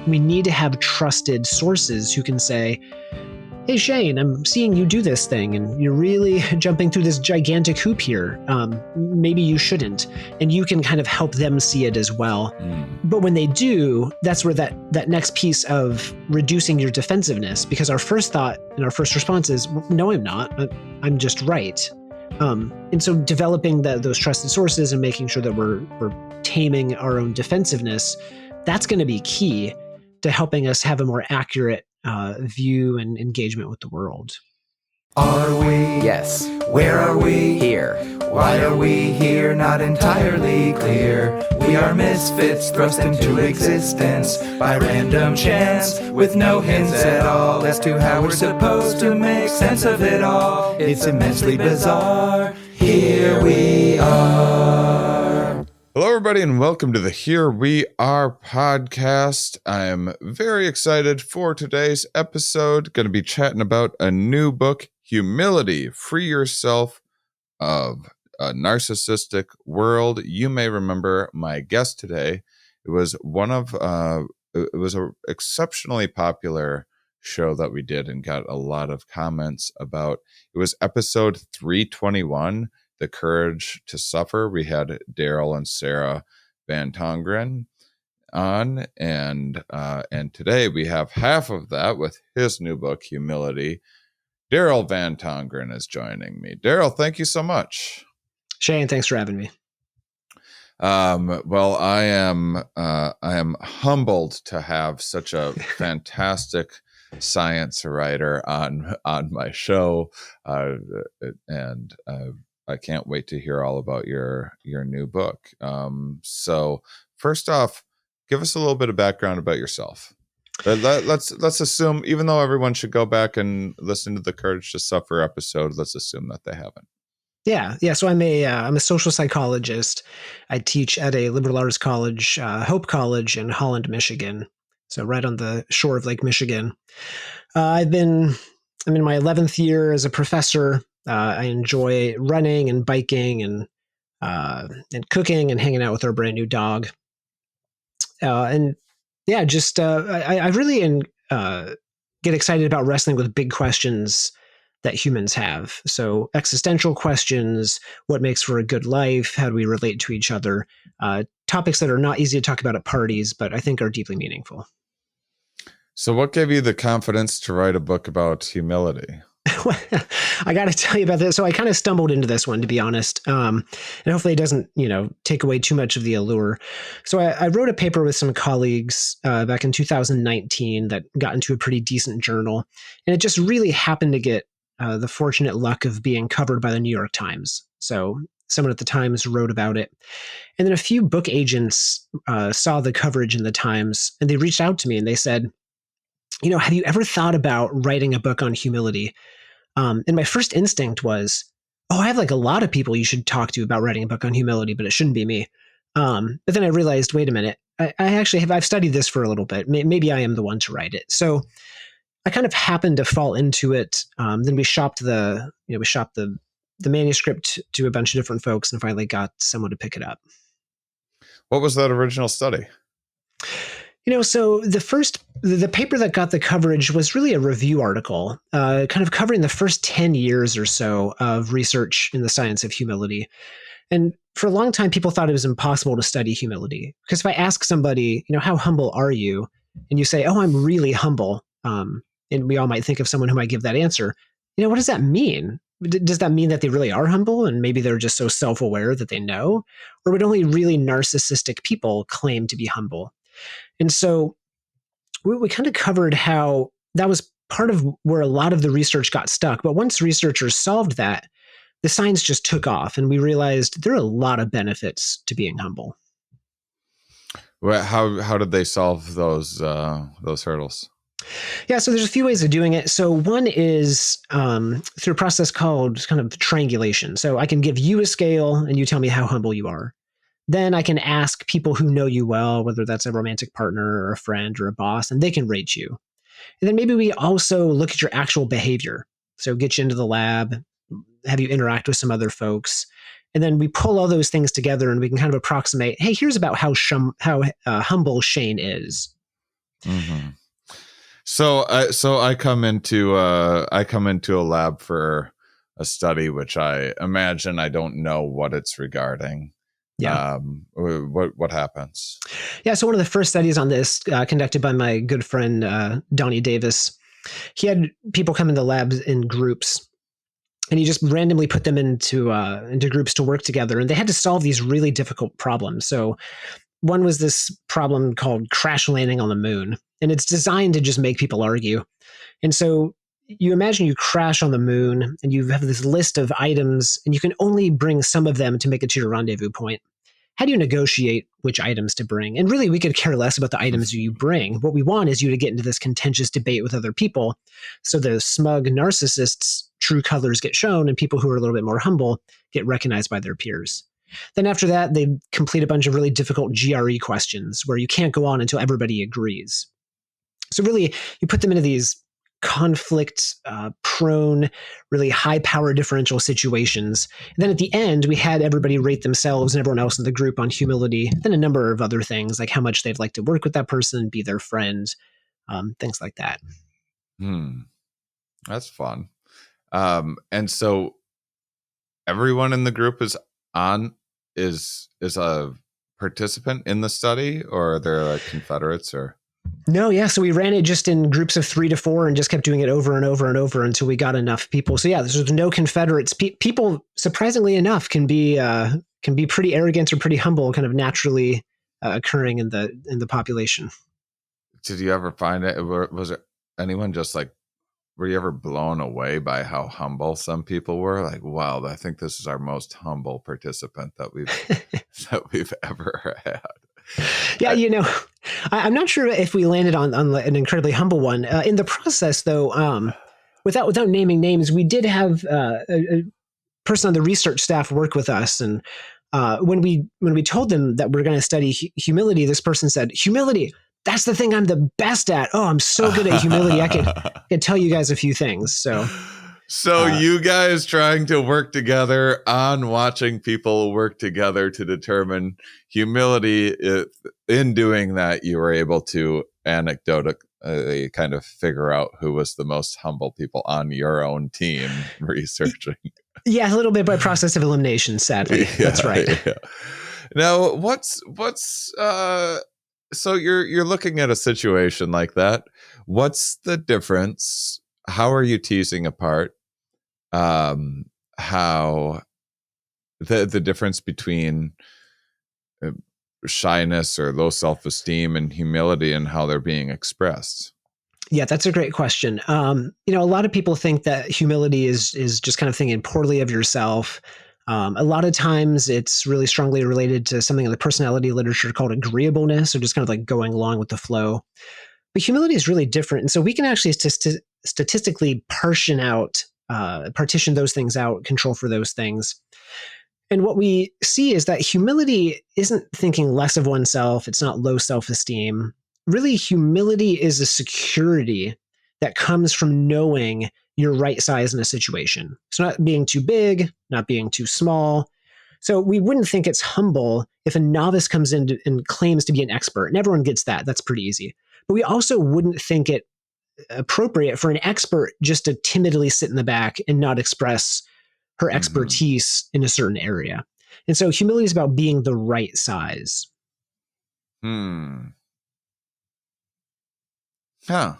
we need to have trusted sources who can say, hey, Shane, I'm seeing you do this thing and you're really jumping through this gigantic hoop here. Maybe you shouldn't. And you can kind of help them see it as well. But when they do, that's where that next piece of reducing your defensiveness, because our first thought and our first response is, no, I'm not. I'm just right. And so developing those trusted sources and making sure that we're taming our own defensiveness, that's going to be key to helping us have a more accurate view and engagement with the world. Are we? Yes. Where are we? Here. Why are we here? Not entirely clear. We are misfits thrust into existence by random chance, with no hints at all as to how we're supposed to make sense of it all. It's immensely bizarre. Here we are. Hello, everybody, and welcome to the Here We Are podcast. I'm very excited for today's episode. Going to be chatting about a new book, Humility, Free Yourself of a Narcissistic World. You may remember my guest today. It was an exceptionally popular show that we did and got a lot of comments about. It was episode 321. The Courage to Suffer. We had Daryl and Sarah Van Tongeren on, and today we have half of that with his new book, Humility. Daryl Van Tongeren is joining me. Daryl, thank you so much. Shane, thanks for having me. Well, I am humbled to have such a fantastic science writer on my show, and I can't wait to hear all about your new book. So first off, give us a little bit of background about yourself. Let's assume, even though everyone should go back and listen to the Courage to Suffer episode, let's assume that they haven't. Yeah. So I'm a social psychologist. I teach at a liberal arts college, Hope College in Holland, Michigan. So right on the shore of Lake Michigan. I'm in my 11th year as a professor. I enjoy running and biking and cooking and hanging out with our brand new dog. I really get excited about wrestling with big questions that humans have. So existential questions, what makes for a good life? How do we relate to each other? Topics that are not easy to talk about at parties, but I think are deeply meaningful. So what gave you the confidence to write a book about humility? I got to tell you about this. So I kind of stumbled into this one, to be honest, and hopefully it doesn't, take away too much of the allure. So I wrote a paper with some colleagues back in 2019 that got into a pretty decent journal, and it just really happened to get the fortunate luck of being covered by the New York Times. So someone at the Times wrote about it, and then a few book agents saw the coverage in the Times, and they reached out to me and they said, have you ever thought about writing a book on humility? And my first instinct was, I have a lot of people you should talk to about writing a book on humility, but it shouldn't be me. But then I realized, wait a minute, I've studied this for a little bit. Maybe I am the one to write it. So I kind of happened to fall into it. Then we shopped the manuscript to a bunch of different folks and finally got someone to pick it up. What was that original study? So the paper that got the coverage was really a review article, kind of covering the first 10 years or so of research in the science of humility. And for a long time, people thought it was impossible to study humility. Because if I ask somebody, how humble are you? And you say, I'm really humble. And we all might think of someone who might give that answer. What does that mean? Does that mean that they really are humble and maybe they're just so self-aware that they know? Or would only really narcissistic people claim to be humble? And so we kind of covered how that was part of where a lot of the research got stuck. But once researchers solved that, the science just took off and we realized there are a lot of benefits to being humble. Well, how did they solve those hurdles? Yeah, so there's a few ways of doing it. So one is through a process called kind of triangulation. So I can give you a scale and you tell me how humble you are. Then I can ask people who know you well, whether that's a romantic partner or a friend or a boss, and they can rate you. And then maybe we also look at your actual behavior. So get you into the lab, have you interact with some other folks. And then we pull all those things together and we can kind of approximate, hey, here's about how humble Shane is. Mm-hmm. So I come into a lab for a study, which I imagine I don't know what it's regarding. Yeah. What happens? Yeah. So one of the first studies on this, conducted by my good friend Donnie Davis, he had people come into labs in groups, and he just randomly put them into groups to work together, and they had to solve these really difficult problems. So one was this problem called crash landing on the moon, and it's designed to just make people argue. And so you imagine you crash on the moon and you have this list of items, and you can only bring some of them to make it to your rendezvous point. How do you negotiate which items to bring? And really, we could care less about the items you bring. What we want is you to get into this contentious debate with other people. So the smug narcissists' true colors get shown, and people who are a little bit more humble get recognized by their peers. Then after that, they complete a bunch of really difficult GRE questions where you can't go on until everybody agrees. So really, you put them into these conflict-prone, really high-power differential situations. And then at the end, we had everybody rate themselves and everyone else in the group on humility, then a number of other things, like how much they'd like to work with that person, be their friend, things like that. That's fun. And so everyone in the group is a participant in the study, or are there like confederates or? No, yeah. So we ran it just in groups of 3 to 4 and just kept doing it over and over and over until we got enough people. So yeah, there's no confederates. People, surprisingly enough, can be pretty arrogant or pretty humble, kind of naturally occurring in the population. Did you ever find it? Was there anyone just like? Were you ever blown away by how humble some people were? Like, wow, I think this is our most humble participant that we've ever had. Yeah, I'm not sure if we landed on an incredibly humble one. In the process, though, without naming names, we did have a person on the research staff work with us, and when we told them that we're going to study humility, this person said, "Humility, that's the thing I'm the best at. Oh, I'm so good at humility. I could tell you guys a few things." So you guys trying to work together on watching people work together to determine humility. In doing that, you were able to anecdotally kind of figure out who was the most humble people on your own team researching. Yeah, a little bit by process of elimination, sadly. Yeah, that's right. Yeah. Now, what's so you're looking at a situation like that. What's the difference? How are you teasing apart how the difference between shyness or low self-esteem and humility and how they're being expressed? Yeah, that's a great question. A lot of people think that humility is just kind of thinking poorly of yourself. A lot of times it's really strongly related to something in the personality literature called agreeableness, or just kind of like going along with the flow. But humility is really different. And so we can actually statistically partition those things out, control for those things. And what we see is that humility isn't thinking less of oneself. It's not low self-esteem. Really, humility is a security that comes from knowing your right size in a situation. It's not being too big, not being too small. So we wouldn't think it's humble if a novice comes in and claims to be an expert, and everyone gets that. That's pretty easy. But we also wouldn't think it appropriate for an expert just to timidly sit in the back and not express her expertise in a certain area. And so humility is about being the right size. Huh.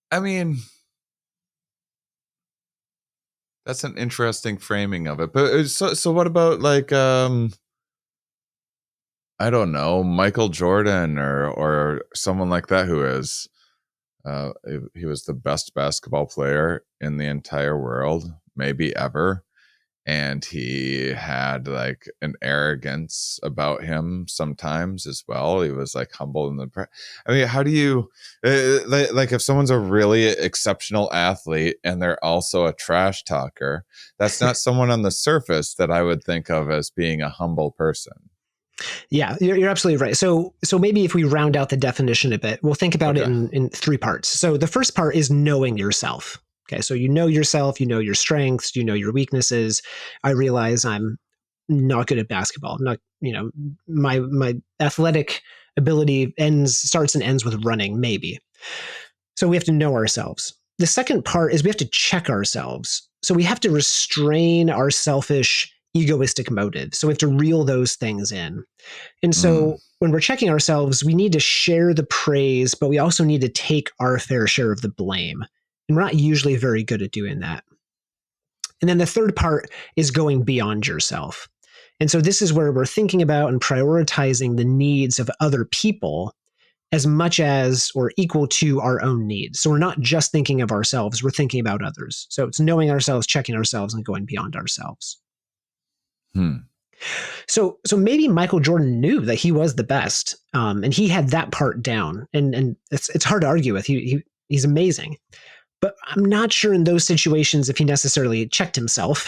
I mean, that's an interesting framing of it. But so what about like I don't know, Michael Jordan or someone like that who is he was the best basketball player in the entire world, maybe ever. And he had like an arrogance about him sometimes as well. He was like humble in the I mean, how do you like if someone's a really exceptional athlete and they're also a trash talker, that's not someone on the surface that I would think of as being a humble person. Yeah, you're absolutely right. So maybe if we round out the definition a bit, we'll think about it in 3 parts. So the first part is knowing yourself. Okay, so you know yourself, you know your strengths, you know your weaknesses. I realize I'm not good at basketball. I'm not, my athletic ability starts and ends with running, maybe. So we have to know ourselves. The second part is we have to check ourselves. So we have to restrain our selfish, egoistic motives. So we have to reel those things in. And so when we're checking ourselves, we need to share the praise, but we also need to take our fair share of the blame. And we're not usually very good at doing that. And then the third part is going beyond yourself. And so this is where we're thinking about and prioritizing the needs of other people as much as or equal to our own needs. So we're not just thinking of ourselves, we're thinking about others. So it's knowing ourselves, checking ourselves, and going beyond ourselves. So maybe Michael Jordan knew that he was the best, and he had that part down. And it's hard to argue with. He's amazing. But I'm not sure in those situations if he necessarily checked himself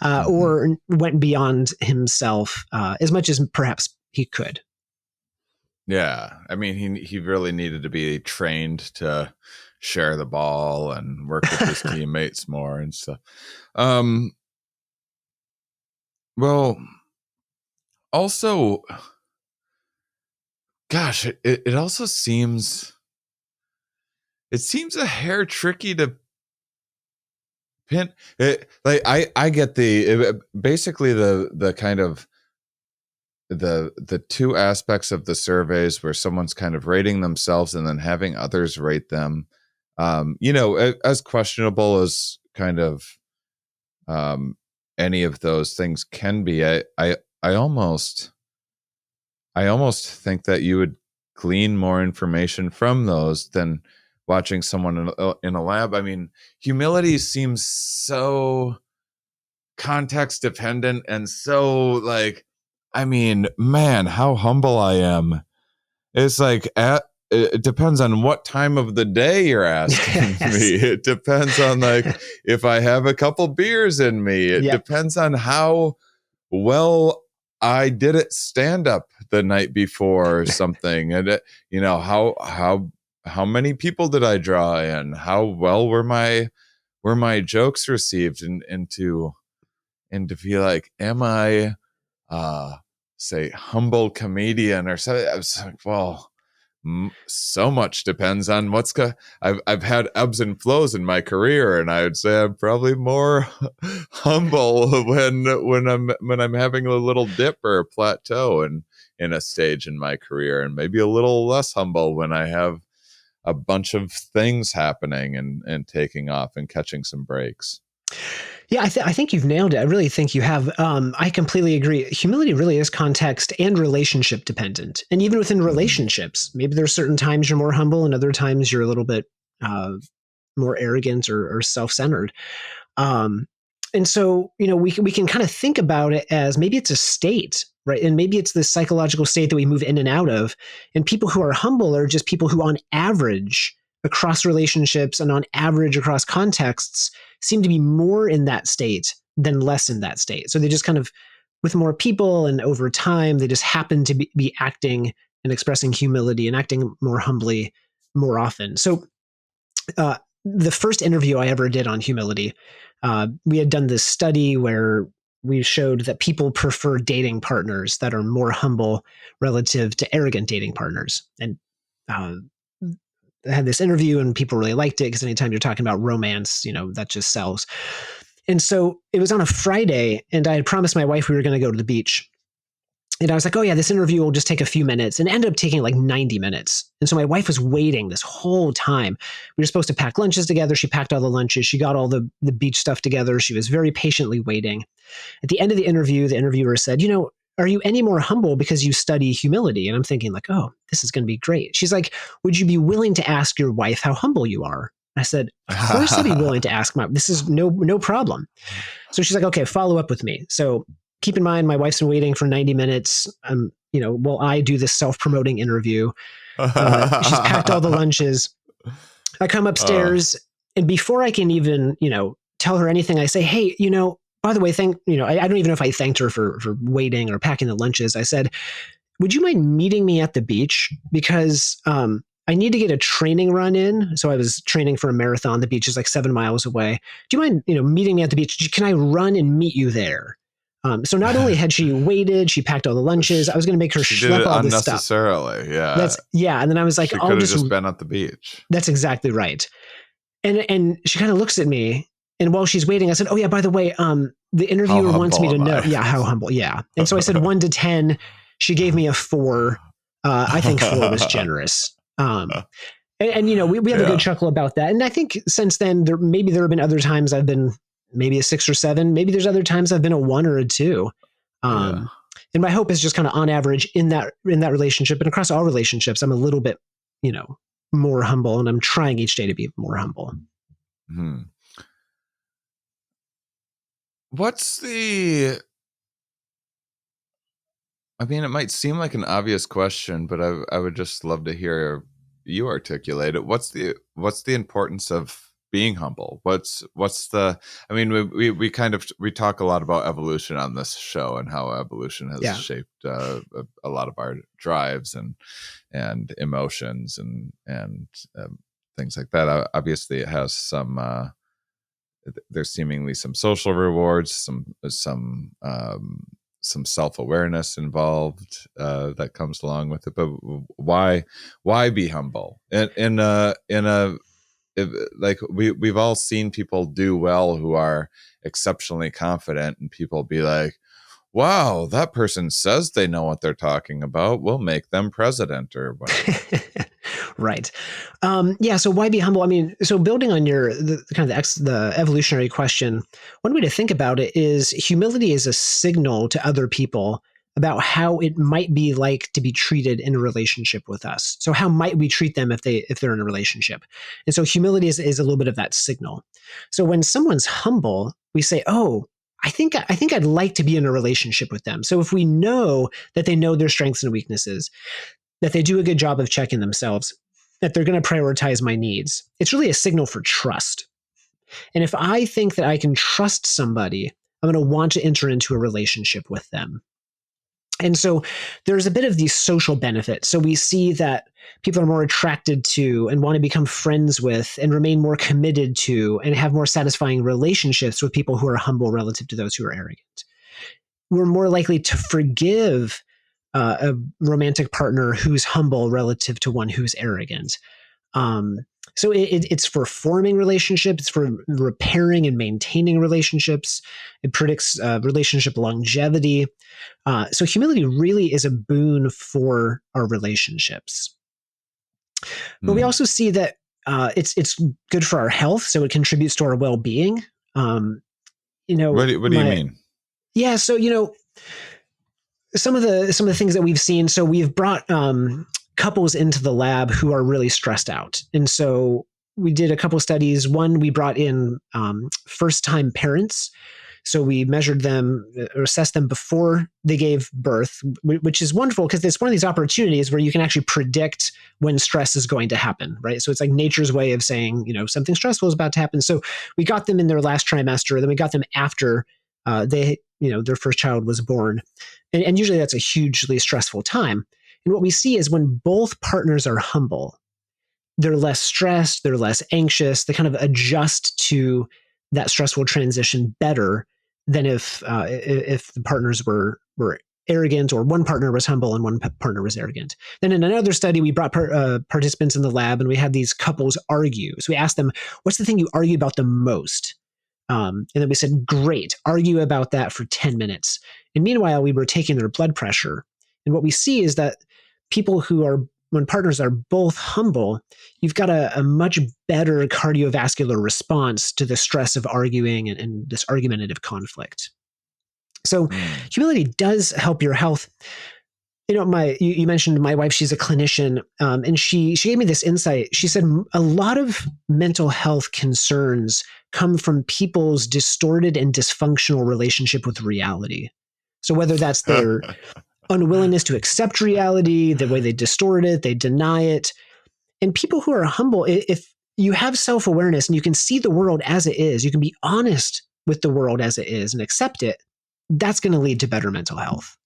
or went beyond himself as much as perhaps he could. Yeah. I mean, he really needed to be trained to share the ball and work with his teammates more and stuff. Well, also, gosh, it also seems a hair tricky to pin it. Like I get basically the kind of the two aspects of the surveys where someone's kind of rating themselves and then having others rate them, as questionable as kind of any of those things can be. I almost think that you would glean more information from those than watching someone in a lab. I mean, humility seems so context dependent and so like, I mean, man, how humble I am. It's like, it depends on what time of the day you're asking me. It depends on like if I have a couple beers in me. It depends on how well I did it stand up the night before or something. And how many people did I draw in? How well were my jokes received? And to be like, am I say humble comedian or something? I was like, well, so much depends on I've had ebbs and flows in my career, and I would say I'm probably more humble when I'm having a little dip or a plateau in a stage in my career, and maybe a little less humble when I have a bunch of things happening and taking off and catching some breaks. Yeah, I think you've nailed it. I really think you have. I completely agree. Humility really is context and relationship dependent. And even within relationships, maybe there's certain times you're more humble and other times you're a little bit more arrogant or self-centered. And so, we can kind of think about it as maybe it's a state, right? And maybe it's the psychological state that we move in and out of. And people who are humble are just people who on average across relationships and on average across contexts seem to be more in that state than less in that state. So they just kind of, with more people and over time, they just happen to be acting and expressing humility and acting more humbly more often. So the first interview I ever did on humility, we had done this study where we showed that people prefer dating partners that are more humble relative to arrogant dating partners. And I had this interview and people really liked it because anytime you're talking about romance, that just sells. And so it was on a Friday and I had promised my wife we were going to go to the beach. And I was like, oh yeah, this interview will just take a few minutes, and it ended up taking like 90 minutes. And so my wife was waiting this whole time. We were supposed to pack lunches together. She packed all the lunches. She got all the beach stuff together. She was very patiently waiting. At the end of the interviewer said, are you any more humble because you study humility? And I'm thinking like, oh, this is going to be great. She's like, would you be willing to ask your wife how humble you are? I said, of course I'd be willing to ask this is no problem. So she's like, okay, follow up with me. So keep in mind, my wife's been waiting for 90 minutes. While I do this self-promoting interview. She's packed all the lunches. I come upstairs and before I can even, tell her anything, I say, hey, by the way, I don't even know if I thanked her for waiting or packing the lunches. I said, would you mind meeting me at the beach? Because I need to get a training run in. So I was training for a marathon. The beach is like 7 miles away. Do you mind, meeting me at the beach? Can I run and meet you there? So not only had she waited, she packed all the lunches. I was going to make her She did schlep it all this stuff. unnecessarily. Yeah. And then I was like, she I'll could have just been at the beach. That's exactly right. And she kind of looks at me, and while she's waiting, I said, "Oh yeah, by the way, the interviewer wants me to know, how humble, yeah." And so I said 1 to 10. She gave me a 4. I think 4 was generous. And we have a good chuckle about that. And I think since then, there have been other times I've been maybe a 6 or 7. Maybe there's other times I've been a 1 or a 2. And my hope is just kind of on average in that relationship and across all relationships, I'm a little bit, more humble, and I'm trying each day to be more humble. Hmm. It might seem like an obvious question, but I would just love to hear you articulate it. What's the importance of being humble? We talk a lot about evolution on this show and how evolution has shaped a lot of our drives and emotions and things like that. Obviously, it has some. There's seemingly some social rewards, some self-awareness involved that comes along with it. But why be humble? We've all seen people do well who are exceptionally confident, and people be like, wow, that person says they know what they're talking about. We'll make them president or whatever. Right. So why be humble? So building on the evolutionary question, one way to think about it is humility is a signal to other people about how it might be like to be treated in a relationship with us. So how might we treat them if they're in a relationship? And so humility is a little bit of that signal. So when someone's humble, we say, oh, I think I'd like to be in a relationship with them. So if we know that they know their strengths and weaknesses, that they do a good job of checking themselves, that they're going to prioritize my needs, it's really a signal for trust. And if I think that I can trust somebody, I'm going to want to enter into a relationship with them. And so there's a bit of these social benefits. So we see that people are more attracted to and want to become friends with and remain more committed to and have more satisfying relationships with people who are humble relative to those who are arrogant. We're more likely to forgive a romantic partner who's humble relative to one who's arrogant. So it's for forming relationships, it's for repairing and maintaining relationships. It predicts relationship longevity. So humility really is a boon for our relationships. But we also see that it's good for our health, so it contributes to our well-being. What do you mean? Yeah, so some of the things that we've seen. So we've brought couples into the lab who are really stressed out, and so we did a couple studies. One, we brought in first-time parents. So we measured them or assessed them before they gave birth, which is wonderful because it's one of these opportunities where you can actually predict when stress is going to happen, right? So it's like nature's way of saying, something stressful is about to happen. So we got them in their last trimester, then we got them after their first child was born. And usually that's a hugely stressful time. And what we see is when both partners are humble, they're less stressed, they're less anxious, they kind of adjust to that stressful transition better than if the partners were arrogant, or one partner was humble and one partner was arrogant. Then in another study, we brought participants in the lab and we had these couples argue. So we asked them, what's the thing you argue about the most? And then we said, great, argue about that for 10 minutes. And meanwhile, we were taking their blood pressure. And what we see is that when partners are both humble, you've got a much better cardiovascular response to the stress of arguing and this argumentative conflict. So humility does help your health. You mentioned my wife, she's a clinician, and she gave me this insight. She said a lot of mental health concerns come from people's distorted and dysfunctional relationship with reality. So whether that's their unwillingness to accept reality, the way they distort it, they deny it. And people who are humble, if you have self-awareness and you can see the world as it is, you can be honest with the world as it is and accept it, that's going to lead to better mental health.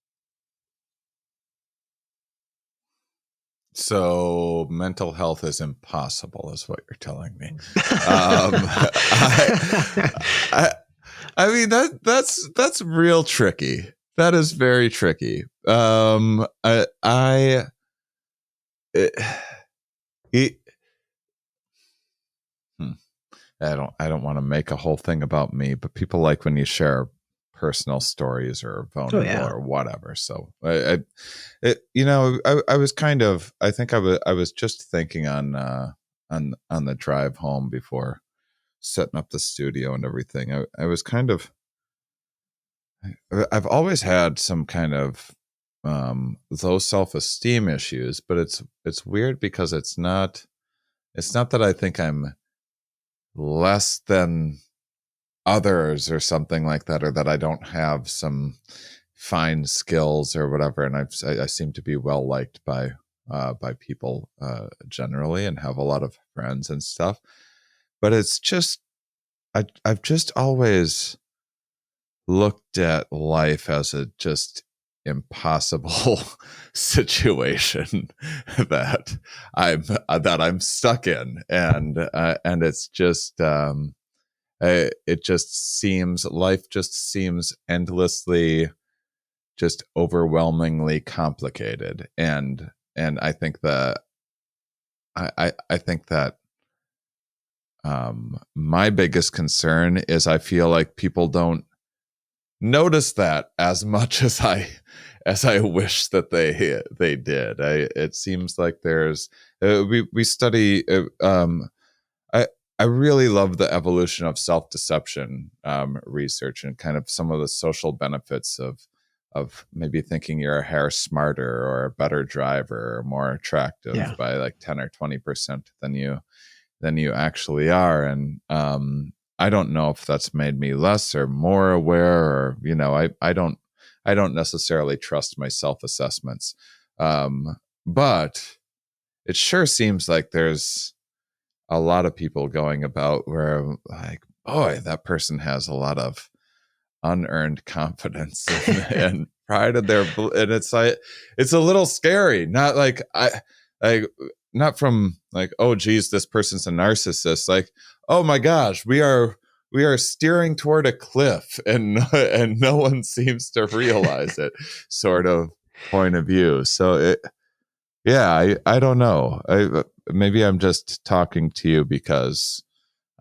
So mental health is impossible, is what you're telling me. I mean, that's real tricky. That is very tricky. It, I don't want to make a whole thing about me, but people like when you share personal stories or vulnerable or whatever. So I was kind of, I think I was just thinking on the drive home before setting up the studio and everything. I was kind of, I've always had some kind of low self-esteem issues, but it's weird because it's not that I think I'm less than others or something like that, or that I don't have some fine skills or whatever. And I seem to be well liked by people generally, and have a lot of friends and stuff. But it's just, I've just always looked at life as a just impossible situation that I'm stuck in, and it's just life just seems endlessly, just overwhelmingly complicated, and I think that I think that my biggest concern is I feel like people don't notice that as much as I wish that they did. It seems like there's we study. I really love the evolution of self-deception research, and kind of some of the social benefits of maybe thinking you're a hair smarter or a better driver or more attractive by like 10 or 20% than you actually are. And I don't know if that's made me less or more aware, or I don't necessarily trust my self-assessments, but it sure seems like there's a lot of people going about where, like, boy, that person has a lot of unearned confidence and pride in their, and it's like, it's a little scary. Not like not from like, oh geez, this person's a narcissist. Like, oh my gosh, we are steering toward a cliff, and no one seems to realize it, sort of point of view. So I don't know. Maybe I'm just talking to you because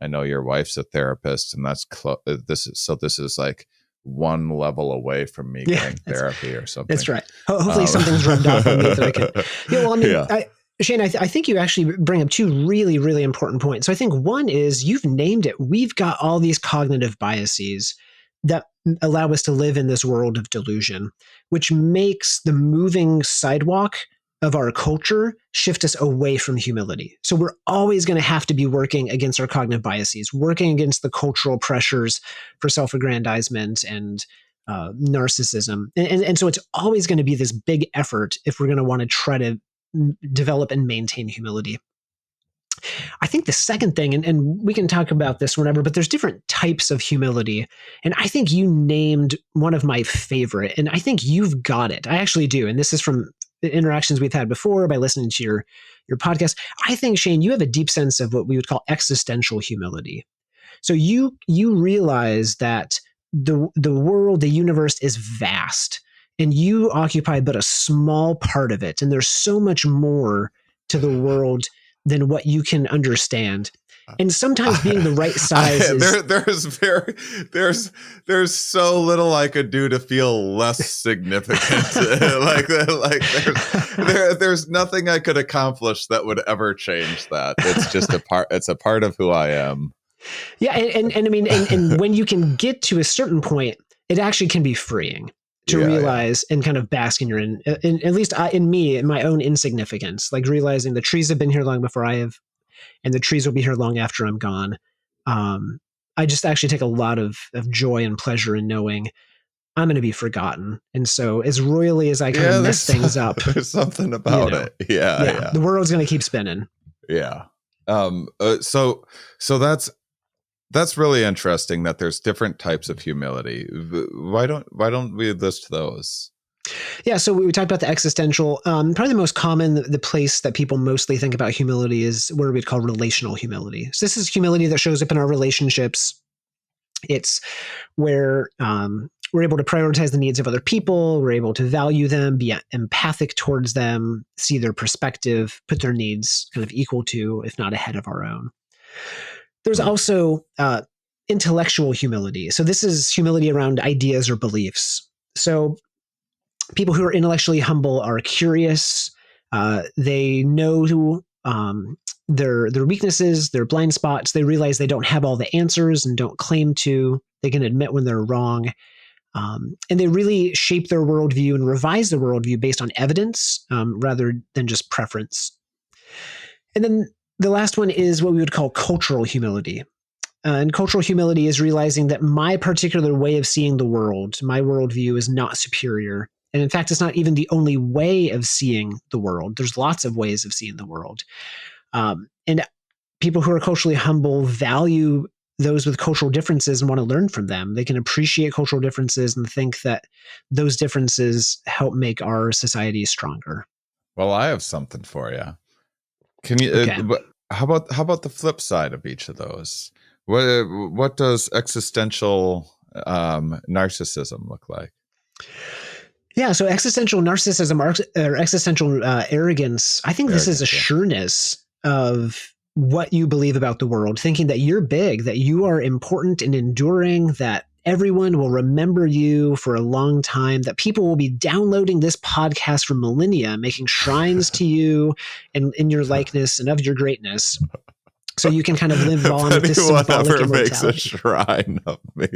I know your wife's a therapist, and that's this is like one level away from me getting therapy or something. That's right. Hopefully something's rubbed off on me that I can. Yeah, well, I mean, Shane, I think you actually bring up two really, really important points. So I think one is, you've named it. We've got all these cognitive biases that allow us to live in this world of delusion, which makes the moving sidewalk of our culture shift us away from humility. So we're always going to have to be working against our cognitive biases, working against the cultural pressures for self-aggrandizement and narcissism. And so it's always going to be this big effort if we're going to want to try to develop and maintain humility. I think the second thing, and we can talk about this whenever, but there's different types of humility. And I think you named one of my favorite, and I think you've got it. I actually do. And this is from interactions we've had before by listening to your podcast. I think, Shane, you have a deep sense of what we would call existential humility. So you realize that the world, the universe is vast, and you occupy but a small part of it. And there's so much more to the world than what you can understand. And sometimes being the right size there's so little I could do to feel less significant. There's nothing I could accomplish that would ever change that. It's just it's a part of who I am. Yeah. And I mean, and when you can get to a certain point, it actually can be freeing to realize and kind of bask in your, at least in me, in my own insignificance, like realizing the trees have been here long before I have, and the trees will be here long after I'm gone. I just actually take a lot of joy and pleasure in knowing I'm going to be forgotten. And so as royally as I kind of mess things up, there's something about it. Yeah. The world's going to keep spinning. Yeah. So that's really interesting that there's different types of humility. Why don't we list those? Yeah, so we talked about the existential. Probably the most common, the place that people mostly think about humility is what we'd call relational humility. So this is humility that shows up in our relationships. It's where we're able to prioritize the needs of other people. We're able to value them, be empathic towards them, see their perspective, put their needs kind of equal to, if not ahead of our own. There's also intellectual humility. So this is humility around ideas or beliefs. So people who are intellectually humble are curious. They know their weaknesses, their blind spots. They realize they don't have all the answers and don't claim to. They can admit when they're wrong. And they really shape their worldview and revise their worldview based on evidence rather than just preference. And then the last one is what we would call cultural humility. And cultural humility is realizing that my particular way of seeing the world, my worldview, is not superior. And in fact, it's not even the only way of seeing the world. There's lots of ways of seeing the world. And people who are culturally humble value those with cultural differences and want to learn from them. They can appreciate cultural differences and think that those differences help make our society stronger. Well, I have something for you. Can you? Okay. How about the flip side of each of those? What does existential narcissism look like? Yeah, so existential narcissism or existential arrogance, I think this is a sureness of what you believe about the world, thinking that you're big, that you are important and enduring, that everyone will remember you for a long time, that people will be downloading this podcast for millennia, making shrines to you and in your likeness and of your greatness. So you can kind of live on with this symbolic ever immortality. Makes a shrine of me.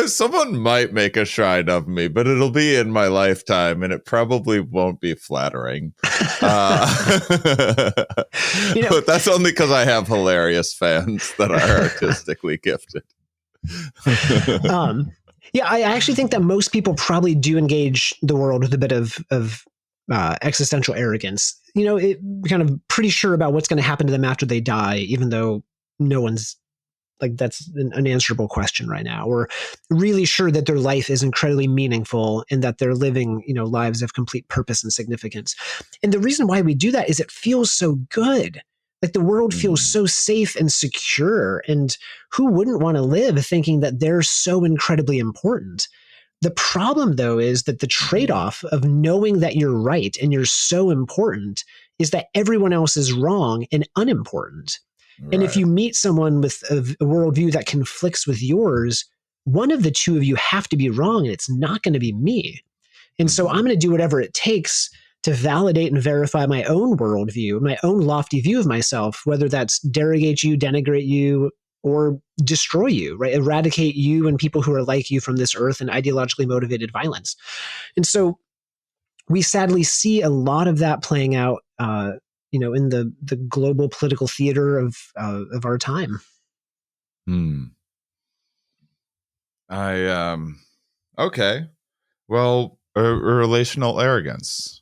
Someone might make a shrine of me, but it'll be in my lifetime, and it probably won't be flattering. But that's only because I have hilarious fans that are artistically gifted. Yeah, I actually think that most people probably do engage the world with a bit of existential arrogance. Kind of pretty sure about what's going to happen to them after they die, even though no one's that's an unanswerable question right now. Or really sure that their life is incredibly meaningful and that they're living, lives of complete purpose and significance. And the reason why we do that is it feels so good. Like the world feels so safe and secure. And who wouldn't want to live thinking that they're so incredibly important? The problem, though, is that the trade-off of knowing that you're right and you're so important is that everyone else is wrong and unimportant. Right. And if you meet someone with a worldview that conflicts with yours, one of the two of you have to be wrong, and it's not going to be me. And so I'm going to do whatever it takes to validate and verify my own worldview, my own lofty view of myself, whether that's derogate you, denigrate you, or destroy you, right? Eradicate you and people who are like you from this earth in ideologically motivated violence. And so we sadly see a lot of that playing out, in the global political theater of our time. Okay. Well, relational arrogance.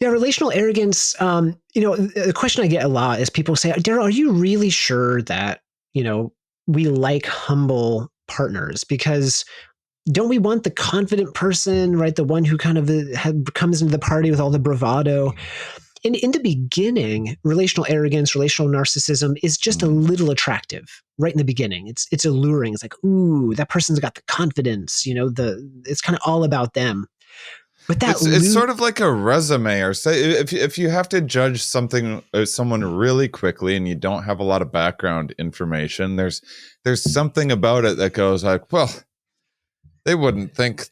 Yeah, relational arrogance. The question I get a lot is people say, Daryl, are you really sure that, we like humble partners? Because don't we want the confident person, right? The one who kind of comes into the party with all the bravado. And in the beginning, relational arrogance, relational narcissism is just a little attractive right in the beginning. It's alluring. It's like, ooh, that person's got the confidence, it's kind of all about them. But it's sort of like a resume, or say if you have to judge someone really quickly and you don't have a lot of background information, there's something about it that goes like, well, they wouldn't think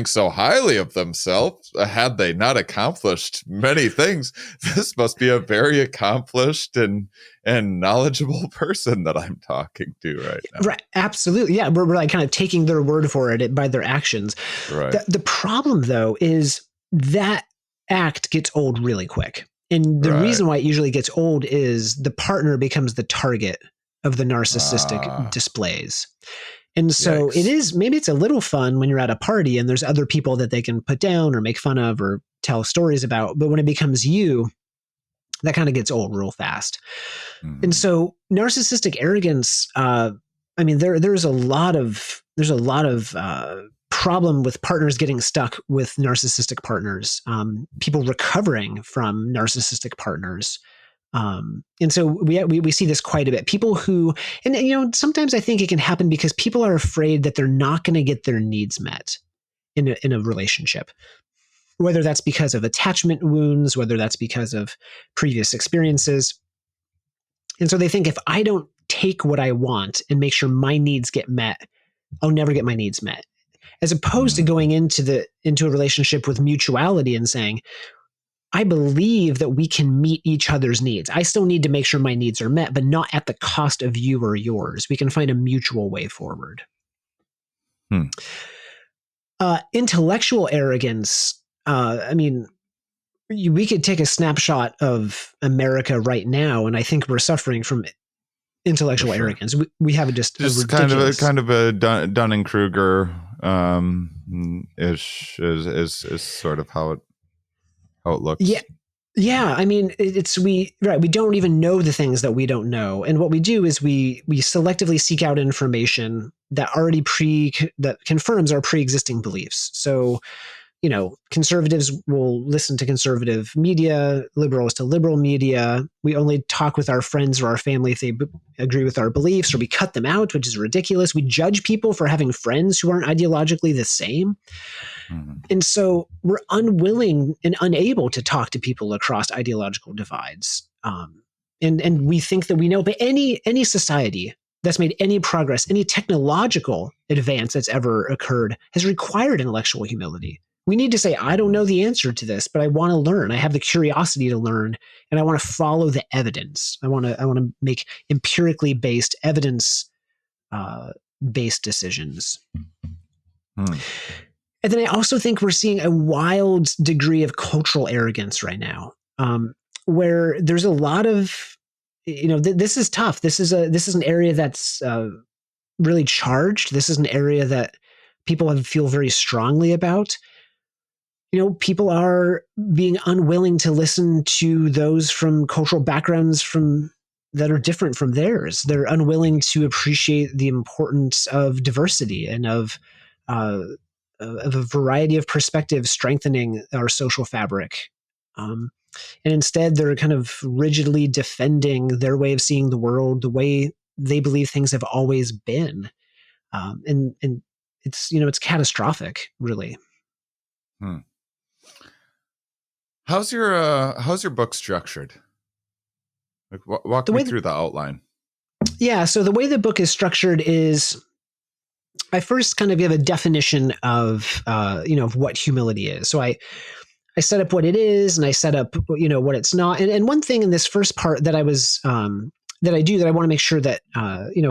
so highly of themselves had they not accomplished many things. This must be a very accomplished and knowledgeable person that I'm talking to right now. Right, absolutely. Yeah, we're like kind of taking their word for it by their actions. Right. The problem, though, is that act gets old really quick. And the reason why it usually gets old is the partner becomes the target of the narcissistic displays. And so maybe it's a little fun when you're at a party and there's other people that they can put down or make fun of or tell stories about. But when it becomes you, that kind of gets old real fast. Mm-hmm. And so narcissistic arrogance, there's a lot of problem with partners getting stuck with narcissistic partners, people recovering from narcissistic partners. And so we see this quite a bit. People who, and sometimes I think it can happen because people are afraid that they're not going to get their needs met in a relationship, whether that's because of attachment wounds, whether that's because of previous experiences. And so they think if I don't take what I want and make sure my needs get met, I'll never get my needs met. As opposed to going into a relationship with mutuality and saying, I believe that we can meet each other's needs. I still need to make sure my needs are met, but not at the cost of you or yours. We can find a mutual way forward. Intellectual arrogance. We could take a snapshot of America right now, and I think we're suffering from intellectual arrogance. We have just kind of a Dunning-Kruger ish is sort of how it looks. Yeah. I mean, we don't even know the things that we don't know, and what we do is we selectively seek out information that that confirms our pre-existing beliefs. So, conservatives will listen to conservative media, liberals to liberal media. We only talk with our friends or our family if they agree with our beliefs, or we cut them out, which is ridiculous. We judge people for having friends who aren't ideologically the same. Mm-hmm. And so we're unwilling and unable to talk to people across ideological divides. And we think that we know, but any society that's made any progress, any technological advance that's ever occurred has required intellectual humility. We need to say, I don't know the answer to this, but I want to learn. I have the curiosity to learn, and I want to follow the evidence. I want to make empirically based, evidence based decisions. And then I also think we're seeing a wild degree of cultural arrogance right now, where there's a lot of, this is tough. This is an area that's really charged. This is an area that people feel very strongly about. People are being unwilling to listen to those from cultural backgrounds that are different from theirs. They're unwilling to appreciate the importance of diversity and of a variety of perspectives strengthening our social fabric. And instead, they're kind of rigidly defending their way of seeing the world, the way they believe things have always been. And it's, it's catastrophic, really. How's your book structured? Like, walk me through the outline. Yeah. So the way the book is structured is, I first kind of give a definition of, of what humility is. So I set up what it is, and I set up, what it's not. And one thing in this first part that I was, that I want to make sure that,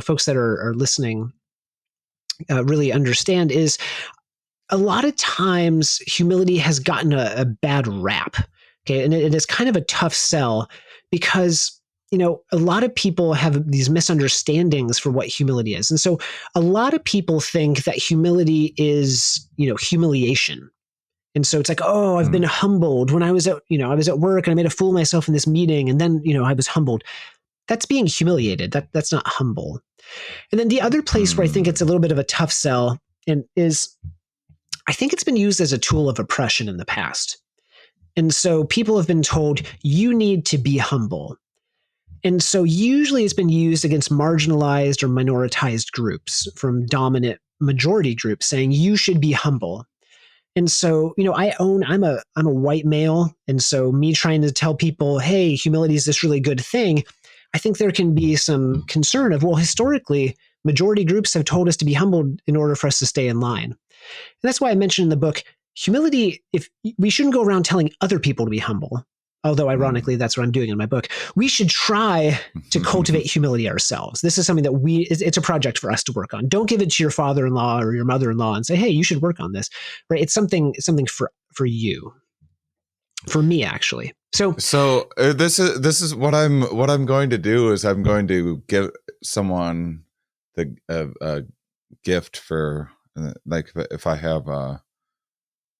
folks that are listening really understand is, a lot of times humility has gotten a bad rap. Okay. And it is kind of a tough sell because, a lot of people have these misunderstandings for what humility is. And so a lot of people think that humility is, humiliation. And so it's like, oh, I've been humbled when I was at work and I made a fool of myself in this meeting. And then, I was humbled. That's being humiliated. That's not humble. And then the other place where I think it's a little bit of a tough sell is, I think it's been used as a tool of oppression in the past. And so people have been told, you need to be humble. And so usually it's been used against marginalized or minoritized groups from dominant majority groups, saying you should be humble. And so, I'm a white male. And so me trying to tell people, hey, humility is this really good thing, I think there can be some concern of, well, historically, majority groups have told us to be humbled in order for us to stay in line. And that's why I mentioned in the book, humility, if we shouldn't go around telling other people to be humble, although ironically, that's what I'm doing in my book. We should try to cultivate humility ourselves. This is something that it's a project for us to work on. Don't give it to your father-in-law or your mother-in-law and say, hey, you should work on this, right? It's something for you, for me, actually. So this is what I'm going to do is I'm going to give someone a gift for, like, if I have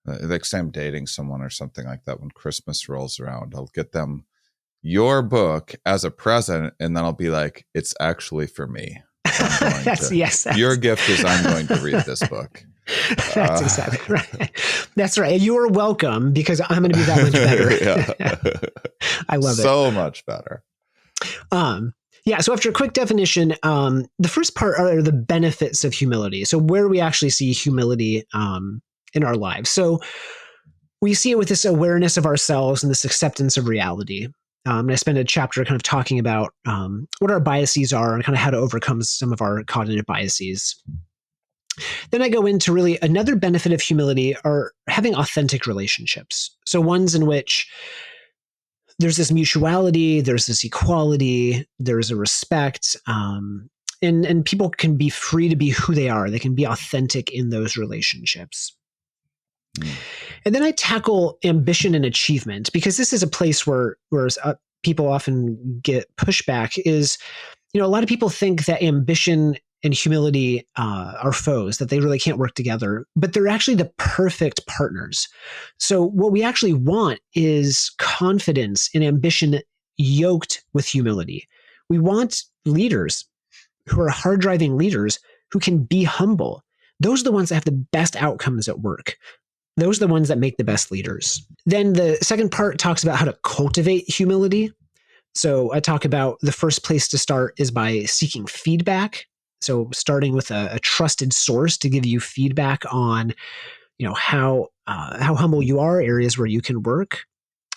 like, say I'm dating someone or something like that, when Christmas rolls around, I'll get them your book as a present, and then I'll be like, it's actually for me. Yes. Your gift is I'm going to read this book. That's exactly right. That's right. You're welcome, because I'm going to be that much better. I love it. So much better. Yeah. So after a quick definition, the first part are the benefits of humility. So where we actually see humility in our lives. So we see it with this awareness of ourselves and this acceptance of reality. And I spend a chapter kind of talking about what our biases are and kind of how to overcome some of our cognitive biases. Then I go into really another benefit of humility are having authentic relationships. So ones in which there's this mutuality, there's this equality, there's a respect, and people can be free to be who they are. They can be authentic in those relationships. And then I tackle ambition and achievement, because this is a place where people often get pushback. Is, a lot of people think that ambition and humility are foes, that they really can't work together, but they're actually the perfect partners. So what we actually want is confidence and ambition yoked with humility. We want leaders who are hard-driving leaders who can be humble. Those are the ones that have the best outcomes at work. Those are the ones that make the best leaders. Then the second part talks about how to cultivate humility. So I talk about the first place to start is by seeking feedback. So starting with a trusted source to give you feedback on, how humble you are, areas where you can work.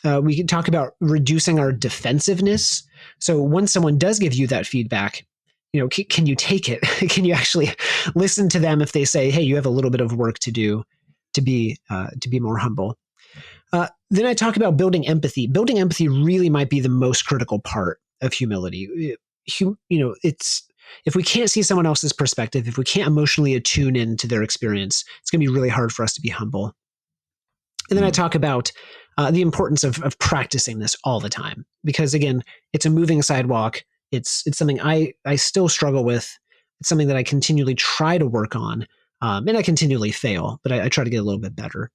We can talk about reducing our defensiveness. So when someone does give you that feedback, can you take it? Can you actually listen to them if they say, "Hey, you have a little bit of work to do to be more humble"? Then I talk about building empathy. Building empathy really might be the most critical part of humility. It's, if we can't see someone else's perspective, if we can't emotionally attune into their experience, it's going to be really hard for us to be humble. And then I talk about the importance of practicing this all the time, because again, it's a moving sidewalk. It's something I still struggle with. It's something that I continually try to work on, and I continually fail, but I try to get a little bit better.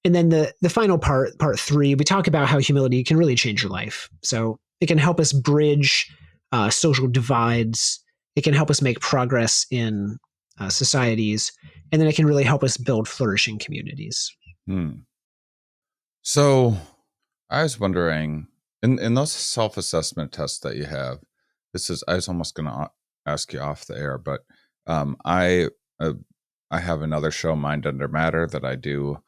And then the final part 3, we talk about how humility can really change your life. So it can help us bridge social divides. It can help us make progress in societies, and then it can really help us build flourishing communities. So I was wondering, in those self-assessment tests that you have, I was almost going to ask you off the air, but I have another show, Mind Under Matter, that I do.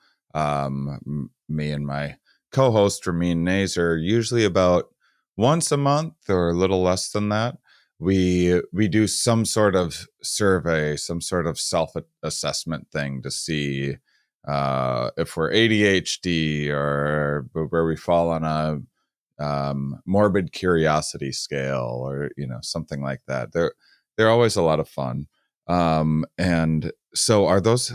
Me and my co-host 𝕊𝕙𝕟𝕬𝕄𝕝, usually about once a month or a little less than that, we do some sort of survey, some sort of self-assessment thing to see if we're ADHD or where we fall on a morbid curiosity scale, or something like that. They're always a lot of fun. And so are those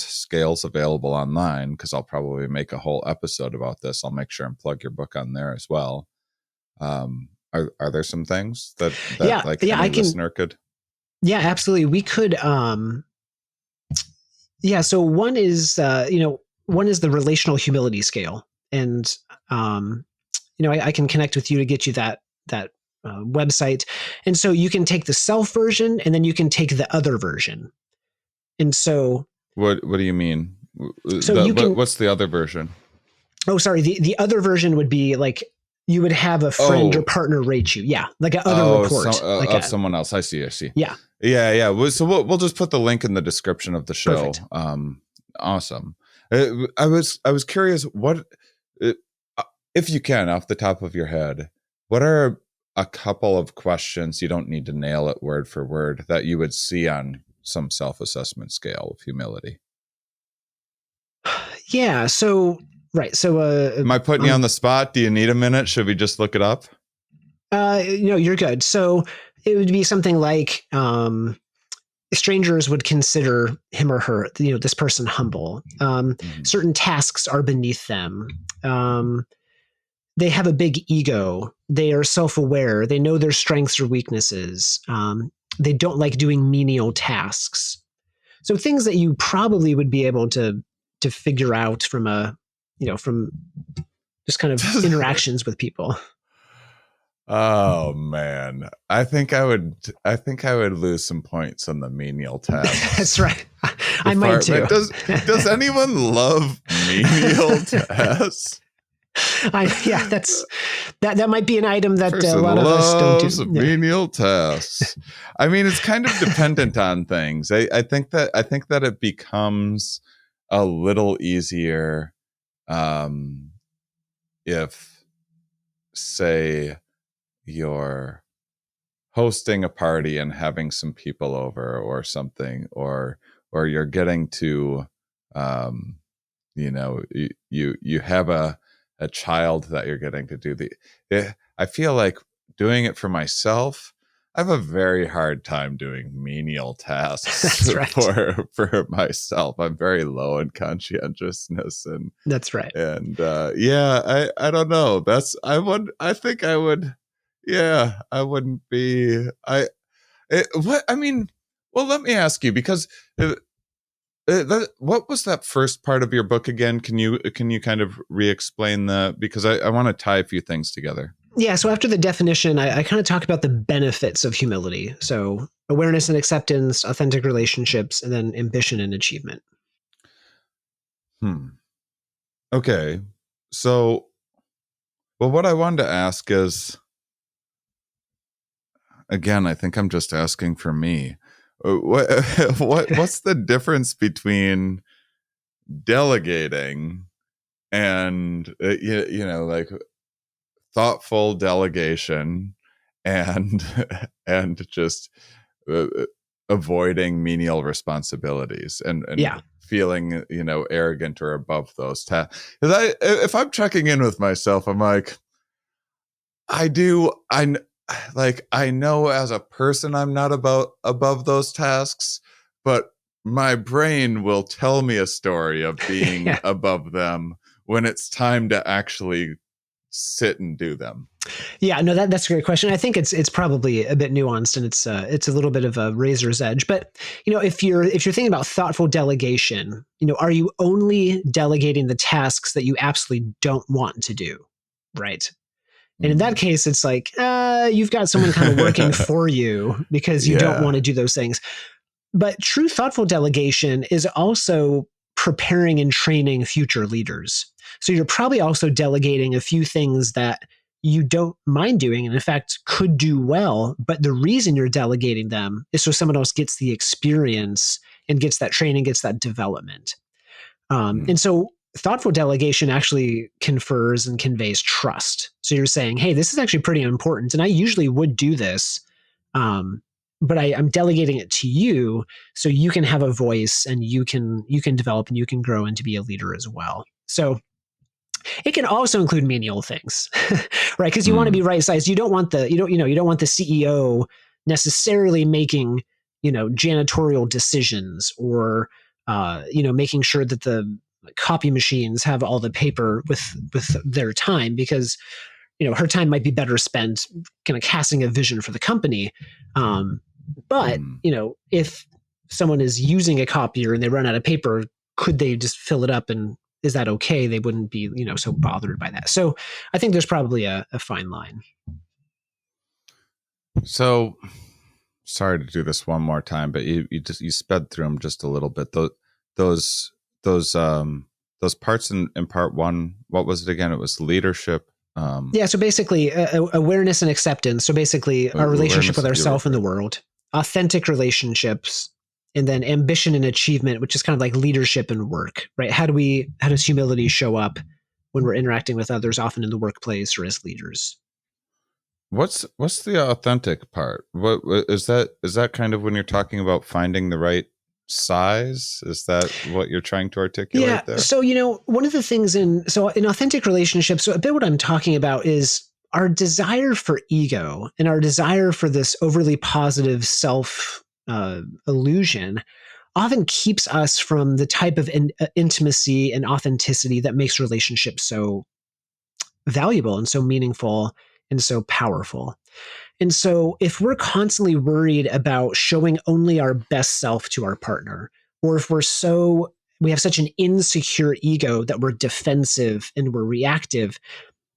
scales available online? Because I'll probably make a whole episode about this. I'll make sure and plug your book on there as well. Are there some things that any listener could? Yeah, absolutely. We could. So one is the relational humility scale, and I can connect with you to get you that website, and so you can take the self version, and then you can take the other version. And so, what do you mean? So what's the other version? Oh, sorry. The other version would be like you would have a friend or partner rate you. Yeah, like an other report of someone else. I see. Yeah. So we'll just put the link in the description of the show. Perfect. Awesome. I was curious, what if you can, off the top of your head, what are a couple of questions, you don't need to nail it word for word, that you would see on some self-assessment scale of humility? Yeah. So, right. So, am I putting you on the spot? Do you need a minute? Should we just look it up? You're good. So it would be something like, strangers would consider him or her, this person humble. Certain tasks are beneath them. They have a big ego. They are self-aware. They know their strengths or weaknesses. They don't like doing menial tasks. So things that you probably would be able to figure out from from just kind of interactions with people. Oh man, I think I would lose some points on the menial tasks. That's right. I might too. Does anyone love menial tasks? Yeah, that might be an item that a Person lot of us loves don't do. menial tasks. I mean, it's kind of dependent on things. I think that it becomes a little easier if, say, you're hosting a party and having some people over or something, or you're getting to you have a child that you're getting to do I feel like doing it for myself, I have a very hard time doing menial tasks. That's right. for myself. I'm very low in conscientiousness, and That's right. and I don't know. I think I would. Yeah, I wouldn't be. What I mean. Well, let me ask you, because what was that first part of your book again? Can you kind of re-explain that, because I want to tie a few things together. Yeah, so after the definition, I kind of talk about the benefits of humility. So awareness and acceptance, authentic relationships, and then ambition and achievement. Okay. So, well, what I wanted to ask is, again, I think I'm just asking for me. What's the difference between delegating and like thoughtful delegation and just avoiding menial responsibilities and feeling arrogant or above those tasks? Because if I'm checking in with myself, I'm like, I know as a person I'm not above those tasks, but my brain will tell me a story of being above them when it's time to actually sit and do them. Yeah, no, that's a great question. I think it's probably a bit nuanced, and it's a little bit of a razor's edge. But if you're thinking about thoughtful delegation, are you only delegating the tasks that you absolutely don't want to do, right? And in that case, it's like you've got someone kind of working for you because you don't want to do those things. But true thoughtful delegation is also preparing and training future leaders. So you're probably also delegating a few things that you don't mind doing, and in fact could do well. But the reason you're delegating them is so someone else gets the experience and gets that training, gets that development. And so thoughtful delegation actually confers and conveys trust. So you're saying, hey, this is actually pretty important, and I usually would do this, but I'm delegating it to you so you can have a voice and you can develop and you can grow and to be a leader as well. So it can also include menial things, right? Because you want to be right sized. You don't want the you don't want the CEO necessarily making janitorial decisions or making sure that the copy machines have all the paper with their time, because her time might be better spent kind of casting a vision for the company. But if someone is using a copier and they run out of paper, could they just fill it up, and is that okay? They wouldn't be so bothered by that. So I think there's probably a fine line. So sorry to do this one more time, but you sped through them just a little bit. Those parts in part one, what was it again? It was leadership. So basically awareness and acceptance. So basically our relationship with ourselves and the world, authentic relationships, and then ambition and achievement, which is kind of like leadership and work, right? How does humility show up when we're interacting with others, often in the workplace or as leaders? What's the authentic part? What is that? Is that kind of when you're talking about finding the right size? Is that what you're trying to articulate there? So, one of the things in authentic relationships, so a bit what I'm talking about is our desire for ego and our desire for this overly positive self illusion often keeps us from the type of intimacy and authenticity that makes relationships so valuable and so meaningful and so powerful. And so if we're constantly worried about showing only our best self to our partner, or if we have such an insecure ego that we're defensive and we're reactive,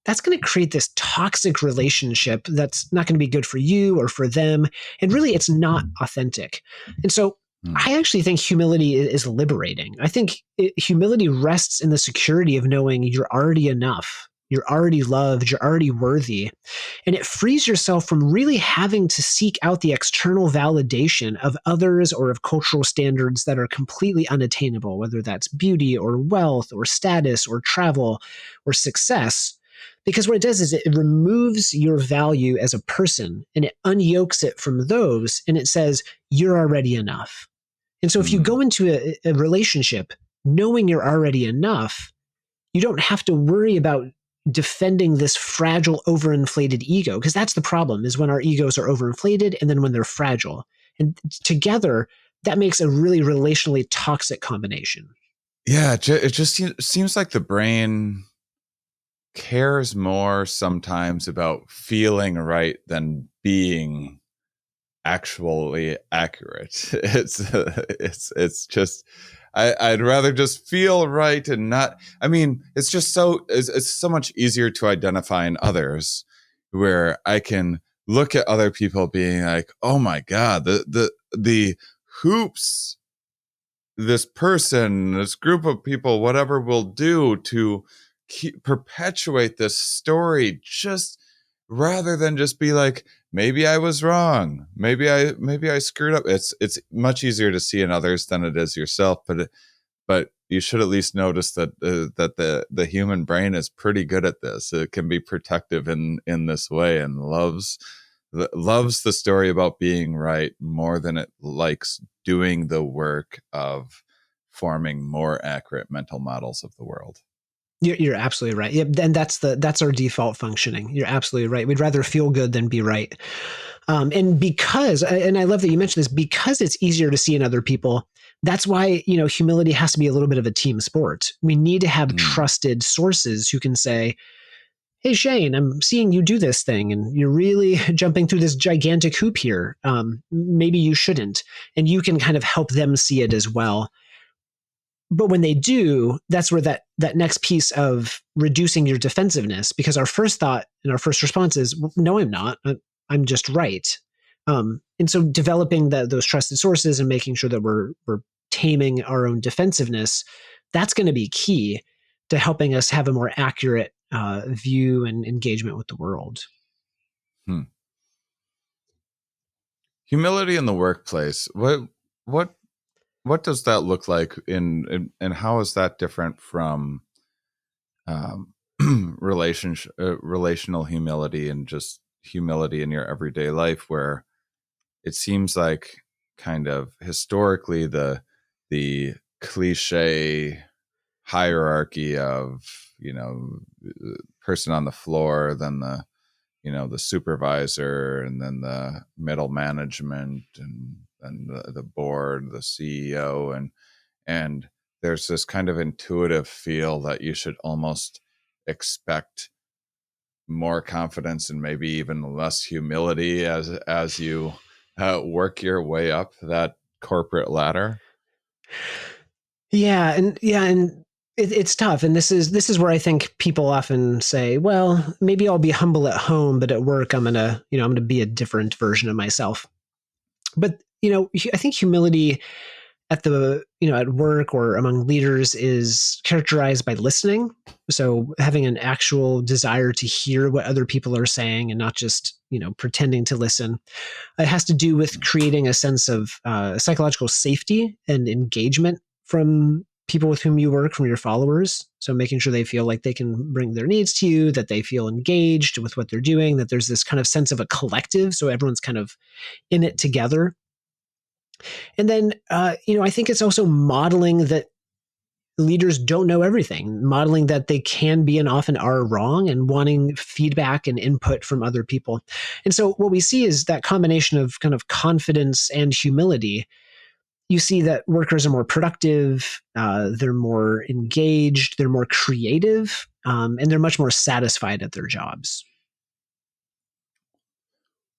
that's going to create this toxic relationship that's not going to be good for you or for them. And really, it's not authentic. And so I actually think humility is liberating. I think humility rests in the security of knowing you're already enough. You're already loved. You're already worthy. And it frees yourself from really having to seek out the external validation of others or of cultural standards that are completely unattainable, whether that's beauty or wealth or status or travel or success. Because what it does is it removes your value as a person and it unyokes it from those, and it says, you're already enough. And so if you go into a relationship knowing you're already enough, you don't have to worry about defending this fragile, overinflated ego, because that's the problem, is when our egos are overinflated and then when they're fragile. And together, that makes a really relationally toxic combination. Yeah, it just seems like the brain cares more sometimes about feeling right than being actually accurate. It's just I'd rather just feel right and not. I mean, it's so much easier to identify in others, where I can look at other people being like, oh my god, the hoops this person, this group of people, whatever will do to perpetuate this story, just rather than just be like, maybe I was wrong, maybe I screwed up. It's much easier to see in others than it is yourself, but you should at least notice that the human brain is pretty good at this. It can be protective in this way, and loves the story about being right more than it likes doing the work of forming more accurate mental models of the world. You're absolutely right. Yeah, and that's our default functioning. You're absolutely right. We'd rather feel good than be right. And I love that you mentioned this, because it's easier to see in other people. That's why, humility has to be a little bit of a team sport. We need to have trusted sources who can say, hey, Shane, I'm seeing you do this thing and you're really jumping through this gigantic hoop here. Maybe you shouldn't. And you can kind of help them see it as well. But when they do, that's where that next piece of reducing your defensiveness, because our first thought and our first response is, no, I'm not. I'm just right. And so developing those trusted sources and making sure that we're taming our own defensiveness, that's going to be key to helping us have a more accurate view and engagement with the world. Humility in the workplace. What does that look like and how is that different from relational humility and just humility in your everyday life, where it seems like kind of historically the cliche hierarchy of, person on the floor, then the supervisor, and then the middle management, and the board, the CEO, and there's this kind of intuitive feel that you should almost expect more confidence and maybe even less humility as you work your way up that corporate ladder. Yeah, and it's tough. And this is where I think people often say, well, maybe I'll be humble at home, but at work I'm gonna be a different version of myself. But I think humility at work or among leaders is characterized by listening. So having an actual desire to hear what other people are saying and not just pretending to listen. It has to do with creating a sense of psychological safety and engagement from people with whom you work, from your followers. So making sure they feel like they can bring their needs to you, that they feel engaged with what they're doing, that there's this kind of sense of a collective. So everyone's kind of in it together. And then, I think it's also modeling that leaders don't know everything, modeling that they can be and often are wrong, and wanting feedback and input from other people. And so what we see is that combination of kind of confidence and humility. You see that workers are more productive, they're more engaged, they're more creative, and they're much more satisfied at their jobs.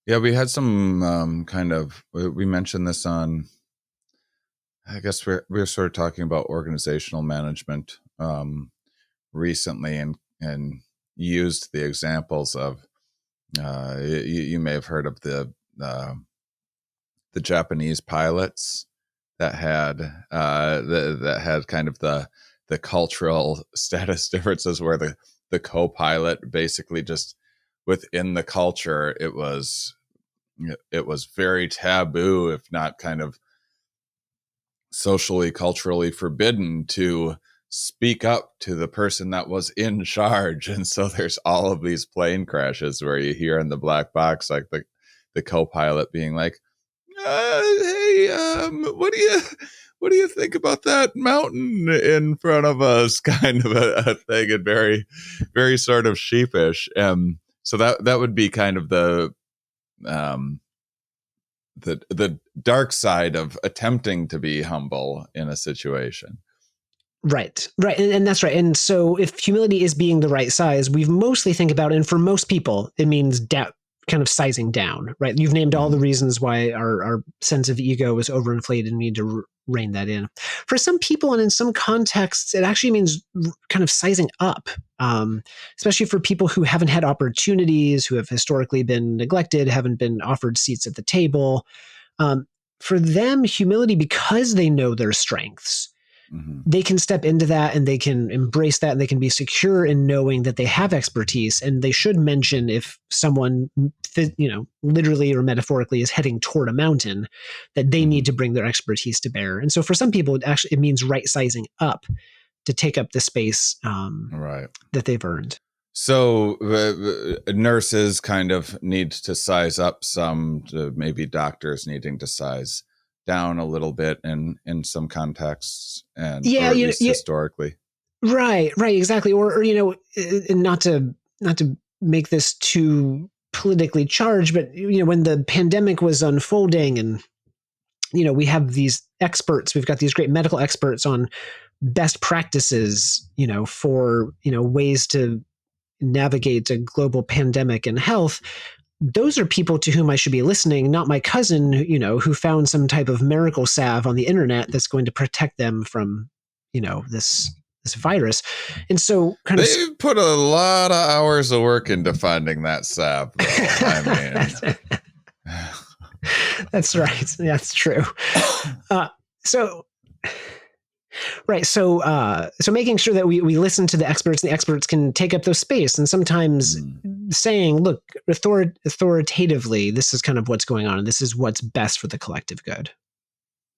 Yeah, we had some we mentioned this on, I guess we're sort of talking about organizational management recently, and used the examples of you may have heard of the Japanese pilots that had that had kind of the cultural status differences, where the co-pilot basically just within the culture, it was very taboo, if not kind of socially, culturally forbidden to speak up to the person that was in charge. And so there's all of these plane crashes where you hear in the black box, like the co-pilot being like, hey, what do you think about that mountain in front of us? Kind of a thing, and very, very sort of sheepish. So that would be kind of the dark side of attempting to be humble in a situation. Right. And that's right. And so if humility is being the right size, we've mostly think about, and for most people, it means kind of sizing down, right? You've named all the reasons why our sense of ego is overinflated and we need to rein that in. For some people and in some contexts, it actually means kind of sizing up, especially for people who haven't had opportunities, who have historically been neglected, haven't been offered seats at the table. For them, humility, because they know their strengths, they can step into that and they can embrace that and they can be secure in knowing that they have expertise. And they should mention if someone, literally or metaphorically is heading toward a mountain, that they need to bring their expertise to bear. And so for some people, it means right sizing up to take up the space that they've earned. So nurses kind of need to size up some, maybe doctors needing to size down a little bit in some contexts, and or at least historically. Right, exactly. Or not to make this too politically charged, but when the pandemic was unfolding, and we have these experts, we've got these great medical experts on best practices, for ways to navigate a global pandemic and health. Those are people to whom I should be listening, not my cousin, who found some type of miracle salve on the internet that's going to protect them from, this virus. And so they put a lot of hours of work into finding that salve, though. I mean, that's right. That's true. So making sure that we listen to the experts, and the experts can take up those space, and sometimes saying, look, authoritatively, this is kind of what's going on, and this is what's best for the collective good.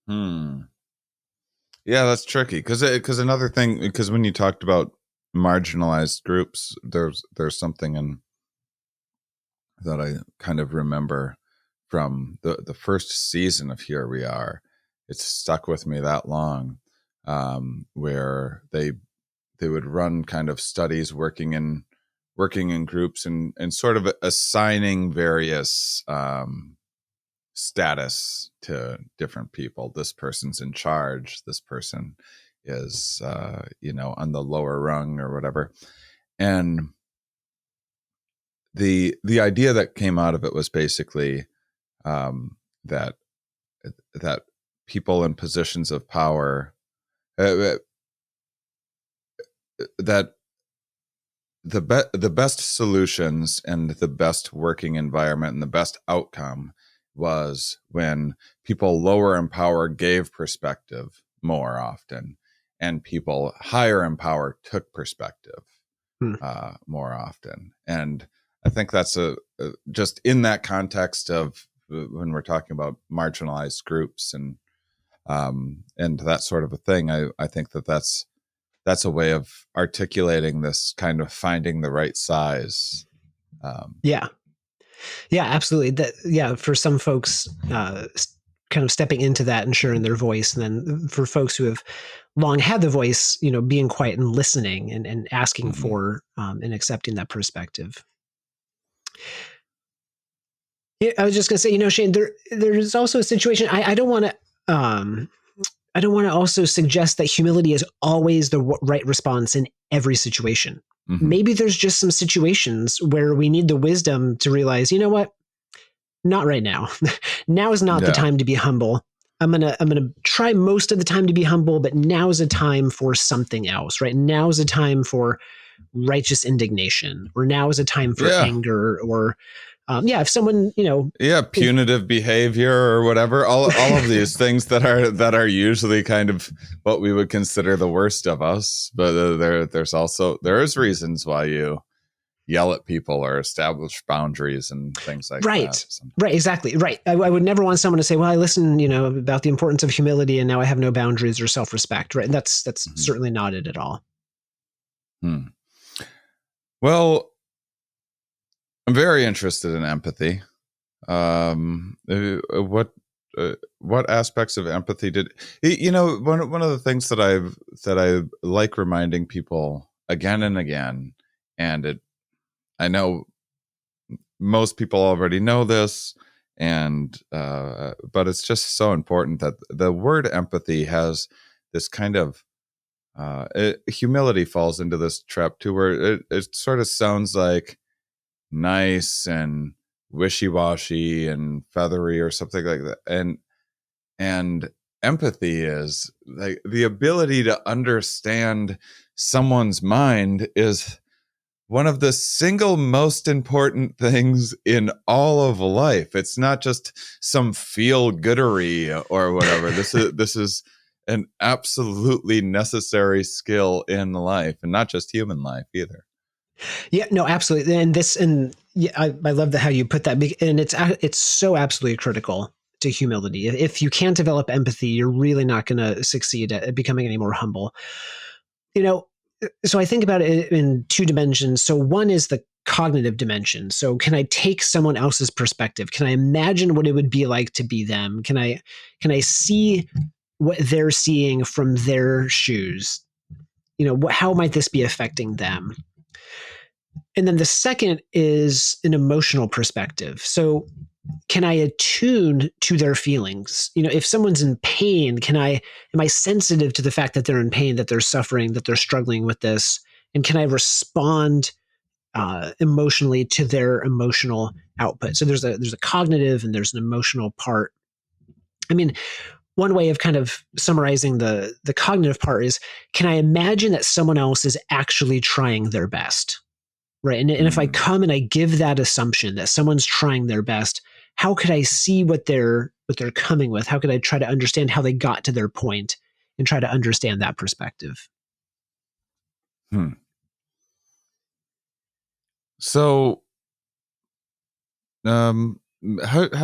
Yeah, that's tricky, because another thing, because when you talked about marginalized groups, there's something in that I kind of remember from the first season of Here We Are. It's stuck with me that long. Where they would run kind of studies working in groups and sort of assigning various status to different people. This person's in charge. This person is on the lower rung or whatever. And the idea that came out of it was basically that people in positions of power, that the best solutions and the best working environment and the best outcome was when people lower in power gave perspective more often, and people higher in power took perspective more often. And I think that's just in that context of when we're talking about marginalized groups and that sort of a thing, I think that's a way of articulating this kind of finding the right size. Yeah, absolutely. For some folks, kind of stepping into that and sharing their voice, and then for folks who have long had the voice, being quiet and listening and asking for and accepting that perspective. Yeah, I was just going to say, Shane, there's also a situation. I don't want to also suggest that humility is always the right response in every situation. Maybe there's just some situations where we need the wisdom to realize, you know what? Not right now. Now is not the time to be humble. I'm gonna try most of the time to be humble, but now is a time for something else, right? Now is a time for righteous indignation, or now is a time for Yeah. anger, or if someone, punitive behavior or whatever. All of these things that are usually kind of what we would consider the worst of us. But there is reasons why you yell at people or establish boundaries and things like that. Right, exactly. Right. I would never want someone to say, well, I listened, about the importance of humility and now I have no boundaries or self-respect. Right. And that's certainly not it at all. Well, I'm very interested in empathy. What aspects of empathy did one of the things that I like reminding people again and again, and I know most people already know this, and but it's just so important that the word empathy has this kind of humility falls into this trap too, where it sort of sounds like nice and wishy-washy and feathery or something like that, and empathy is like the ability to understand someone's mind is one of the single most important things in all of life. It's not just some feel-goodery or whatever. This is an absolutely necessary skill in life, and not just human life either. Yeah, no, absolutely. I love how you put that. And it's so absolutely critical to humility. If you can't develop empathy, you're really not going to succeed at becoming any more humble. So I think about it in two dimensions. So one is the cognitive dimension. So can I take someone else's perspective? Can I imagine what it would be like to be them? Can I see what they're seeing from their shoes? How might this be affecting them? And then the second is an emotional perspective. So can I attune to their feelings? If someone's in pain, am I sensitive to the fact that they're in pain, that they're suffering, that they're struggling with this? And can I respond emotionally to their emotional output? So there's a cognitive and there's an emotional part. I mean, one way of kind of summarizing the cognitive part is, can I imagine that someone else is actually trying their best? Right. And if I come and I give that assumption that someone's trying their best, how could I see what they're coming with? How could I try to understand how they got to their point and try to understand that perspective? So, how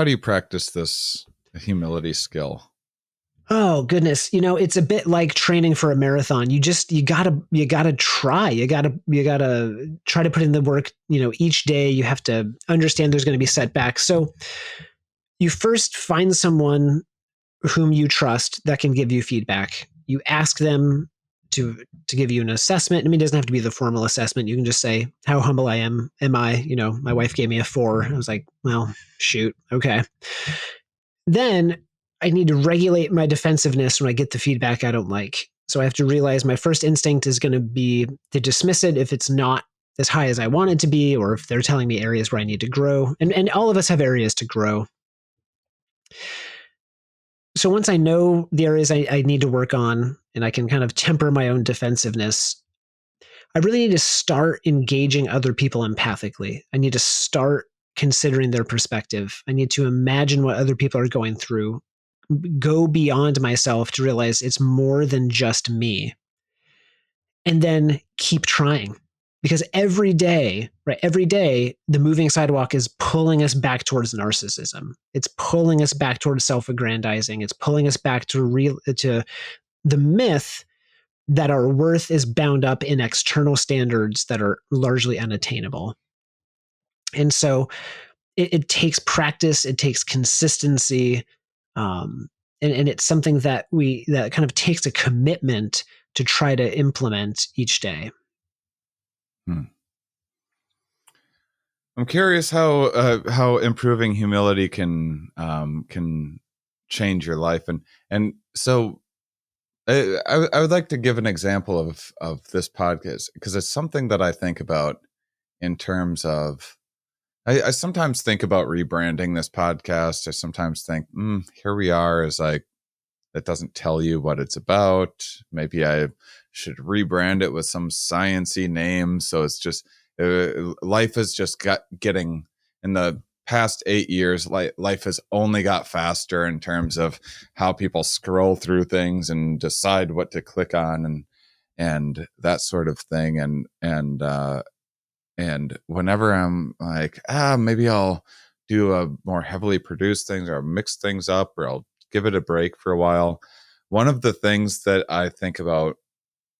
do you practice this humility skill? Oh goodness. It's a bit like training for a marathon. You gotta try. You gotta try to put in the work, each day. You have to understand there's going to be setbacks. So you first find someone whom you trust that can give you feedback. You ask them to give you an assessment. I mean, it doesn't have to be the formal assessment. You can just say, how humble am I? My wife gave me a 4. I was like, well, shoot. Okay. Then I need to regulate my defensiveness when I get the feedback I don't like. So I have to realize my first instinct is going to be to dismiss it if it's not as high as I want it to be, or if they're telling me areas where I need to grow. And all of us have areas to grow. So once I know the areas I need to work on, and I can kind of temper my own defensiveness, I really need to start engaging other people empathically. I need to start considering their perspective. I need to imagine what other people are going through, go beyond myself to realize it's more than just me. And then keep trying. Because every day, the moving sidewalk is pulling us back towards narcissism. It's pulling us back towards self-aggrandizing. It's pulling us back to the myth that our worth is bound up in external standards that are largely unattainable. And so it takes practice, it takes consistency, and it's something that kind of takes a commitment to try to implement each day. I'm curious how improving humility can change your life, and so I would like to give an example of this podcast, because it's something that I think about in terms of I sometimes think about rebranding this podcast. I sometimes think here we are as like that doesn't tell you what it's about. Maybe I should rebrand it with some science-y name. So it's just, life has just getting, in the past 8 years, life has only got faster in terms of how people scroll through things and decide what to click on and that sort of thing. And whenever I'm like, maybe I'll do a more heavily produced things or mix things up, or I'll give it a break for a while. One of the things that I think about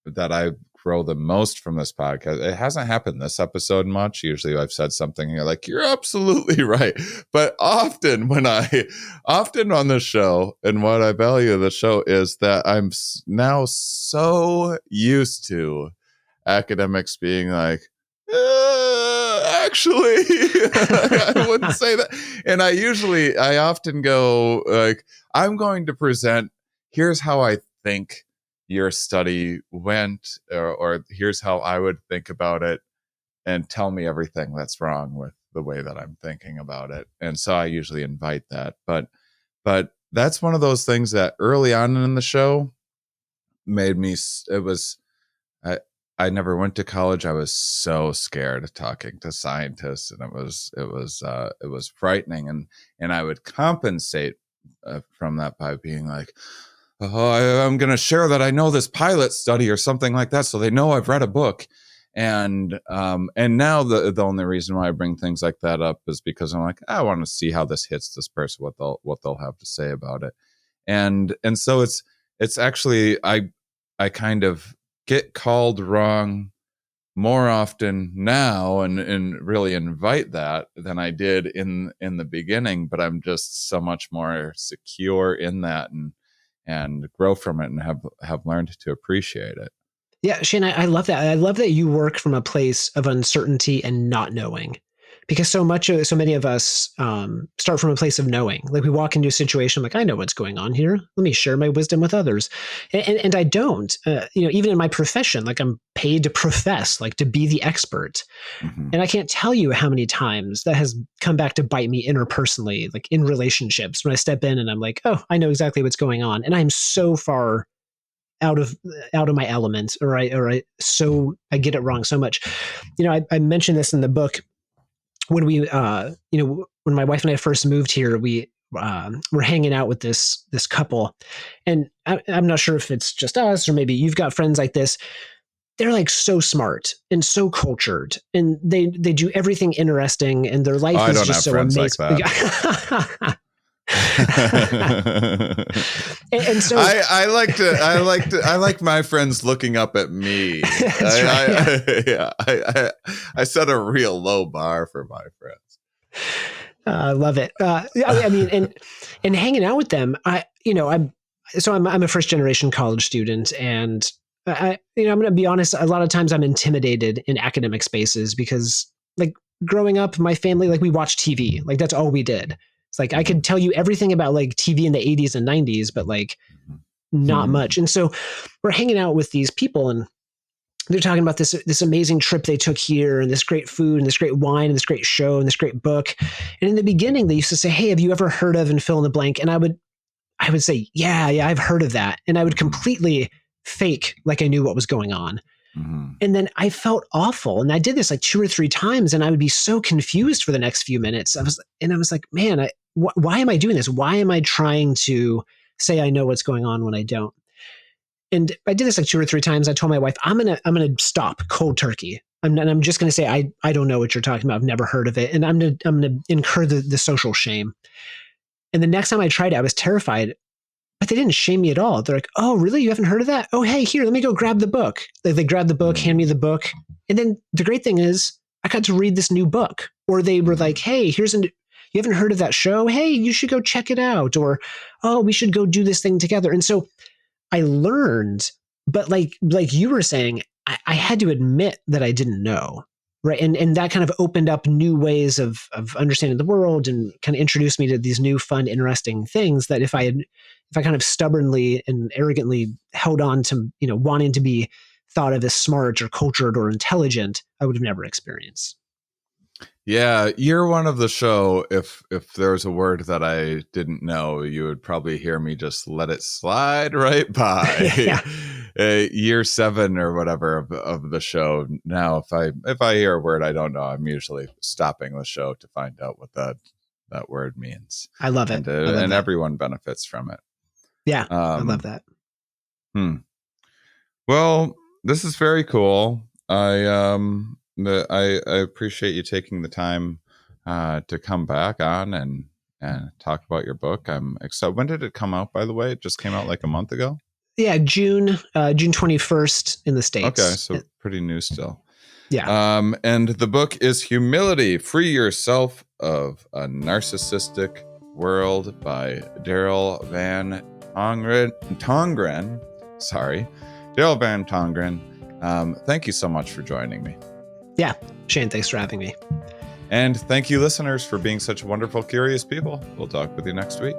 that I grow the most from this podcast, it hasn't happened this episode much. Usually I've said something and you're like, you're absolutely right. But often on the show, and what I value of the show is that I'm now so used to academics being like, actually, I wouldn't say that. And I often go like, I'm going to present, here's how I think your study went, or here's how I would think about it, and tell me everything that's wrong with the way that I'm thinking about it. And so I usually invite that. But that's one of those things that early on in the show made me, I never went to college. I was so scared of talking to scientists, and it was frightening. And I would compensate from that by being like, oh, I'm going to share that I know this pilot study or something like that, so they know I've read a book. And now the only reason why I bring things like that up is because I'm like, I want to see how this hits this person, what they'll have to say about it. And so it's actually, I kind of get called wrong more often now and really invite that than I did in the beginning, but I'm just so much more secure in that and grow from it and have learned to appreciate it. Yeah, Shane, I love that. I love that you work from a place of uncertainty and not knowing, because so many of us start from a place of knowing. Like we walk into a situation like, I know what's going on here. Let me share my wisdom with others, and I don't. Even in my profession, like I'm paid to profess, like to be the expert, and I can't tell you how many times that has come back to bite me interpersonally, like in relationships, when I step in and I'm like, oh, I know exactly what's going on, and I'm so far out of my element, or I get it wrong so much. I mentioned this in the book when we when my wife and I first moved here. We were hanging out with this couple, and I'm not sure if it's just us or maybe you've got friends like this. They're like so smart and so cultured, and they do everything interesting, and their life is just so amazing. Like that. and so I like my friends looking up at me. I set a real low bar for my friends. I love it. I mean, and hanging out with them, I'm a first generation college student, and I'm going to be honest. A lot of times I'm intimidated in academic spaces because, like, growing up, my family, like, we watched TV, like that's all we did. It's like, I could tell you everything about like TV in the 80s and 90s, but like not much. And so we're hanging out with these people, and they're talking about this amazing trip they took here, and this great food, and this great wine, and this great show, and this great book. And in the beginning, they used to say, hey, have you ever heard of, and fill in the blank? And I would say, yeah, I've heard of that. And I would completely fake like I knew what was going on. And then I felt awful. And I did this like 2 or 3 times, and I would be so confused for the next few minutes. I was like, man, why am I doing this? Why am I trying to say I know what's going on when I don't? And I did this like 2 or 3 times. I told my wife, I'm gonna stop cold turkey. I'm just gonna say I don't know what you're talking about. I've never heard of it, and I'm gonna incur the social shame. And the next time I tried it, I was terrified. But they didn't shame me at all. They're like, oh, really? You haven't heard of that? Oh, hey, here, let me go grab the book. They grab the book, hand me the book. And then the great thing is I got to read this new book. Or they were like, hey, you haven't heard of that show? Hey, you should go check it out. Or, oh, we should go do this thing together. And so I learned, but like you were saying, I had to admit that I didn't know. Right. And that kind of opened up new ways of understanding the world, and kind of introduced me to these new, fun, interesting things that if I kind of stubbornly and arrogantly held on to, wanting to be thought of as smart or cultured or intelligent, I would have never experienced. Yeah, year one of the show, if there's a word that I didn't know, you would probably hear me just let it slide right by. Yeah. Year 7 or whatever of the show. Now, if I hear a word I don't know, I'm usually stopping the show to find out what that word means. I love it. And everyone benefits from it. Yeah, I love that. Well, this is very cool. I appreciate you taking the time to come back on and talk about your book. I'm excited. When did it come out, by the way? It just came out like a month ago? Yeah, June 21st in the States. Okay, so pretty new still. Yeah. And the book is Humility, Free Yourself of a Narcissistic World by Daryl Tongeren. Sorry. Daryl Van Tongeren. Thank you so much for joining me. Yeah. Shane, thanks for having me. And thank you, listeners, for being such wonderful, curious people. We'll talk with you next week.